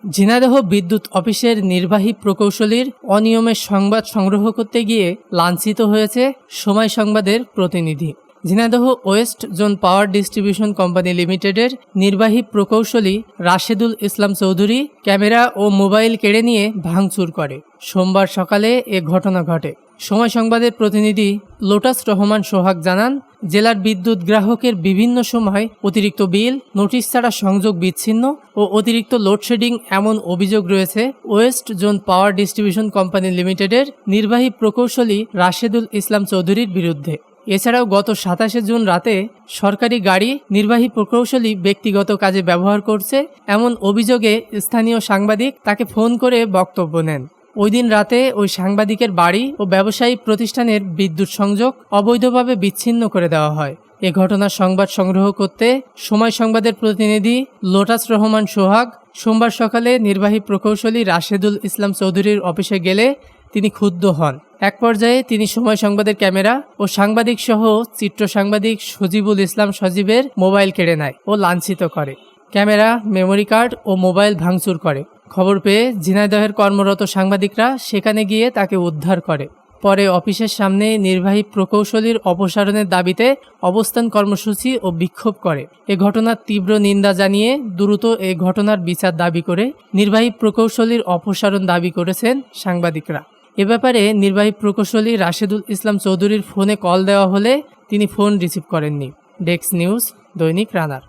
ঝিনাইদহ বিদ্যুৎ অফিসের নির্বাহী প্রকৌশলীর অনিয়মের সংবাদ সংগ্রহ করতে গিয়ে লাঞ্ছিত হয়েছে সময় সংবাদের প্রতিনিধি। Jhenaidah West zone power distribution company লিমিটেডের নির্বাহী প্রকৌশলী রাশেদুল ইসলাম চৌধুরী ক্যামেরা ও মোবাইল কেড়ে নিয়ে ভাঙচুর করে। সোমবার সকালে এ ঘটনা ঘটে। সময় সংবাদের প্রতিনিধি লোটাস রহমান সোহাগ জানান, জেলার বিদ্যুৎ গ্রাহকের বিভিন্ন সময় অতিরিক্ত বিল, নোটিশ ছাড়া সংযোগ বিচ্ছিন্ন ও অতিরিক্ত লোডশেডিং এমন অভিযোগ রয়েছে West zone power distribution company লিমিটেডের নির্বাহী প্রকৌশলী রাশেদুল ইসলাম চৌধুরীর বিরুদ্ধে। এছাড়াও গত 27 জুন রাতে সরকারি গাড়ি নির্বাহী প্রকৌশলী ব্যক্তিগত কাজে ব্যবহার করছে এমন অভিযোগে স্থানীয় সাংবাদিক তাকে ফোন করে বক্তব্য নেন। ওই দিন রাতে ওই সাংবাদিকের বাড়ি ও ব্যবসায়িক প্রতিষ্ঠানের বিদ্যুৎ সংযোগ অবৈধভাবে বিচ্ছিন্ন করে দেওয়া হয়। এ ঘটনার সংবাদ সংগ্রহ করতে সময় সংবাদের প্রতিনিধি লোটাস রহমান সোহাগ সোমবার সকালে নির্বাহী প্রকৌশলী রাশেদুল ইসলাম চৌধুরীর অফিসে গেলে তিনি ক্ষুব্ধ হন। এক পর্যায়ে তিনি সময় সংবাদের ক্যামেরা ও সাংবাদিক সহ চিত্র সাংবাদিক সজিবুল ইসলাম সজীবের মোবাইল কেড়ে নেয় ও লাঞ্ছিত করে। ক্যামেরা, মেমোরি কার্ড ও মোবাইল ভাঙচুর করে। খবর পেয়ে ঝিনাইদহের কর্মরত সাংবাদিকরা সেখানে গিয়ে তাকে উদ্ধার করে। পরে অফিসের সামনে নির্বাহী প্রকৌশলীর অপসারণের দাবিতে অবস্থান কর্মসূচি ও বিক্ষোভ করে। এ ঘটনার তীব্র নিন্দা জানিয়ে দ্রুত এ ঘটনার বিচার দাবি করে নির্বাহী প্রকৌশলীর অপসারণ দাবি করেছেন সাংবাদিকরা। এ ব্যাপারে নির্বাহী প্রকৌশলী রাশেদুল ইসলাম চৌধুরীর ফোনে কল দেওয়া হলে তিনি ফোন রিসিভ করেননি। ডেস্ক নিউজ, দৈনিক রানার।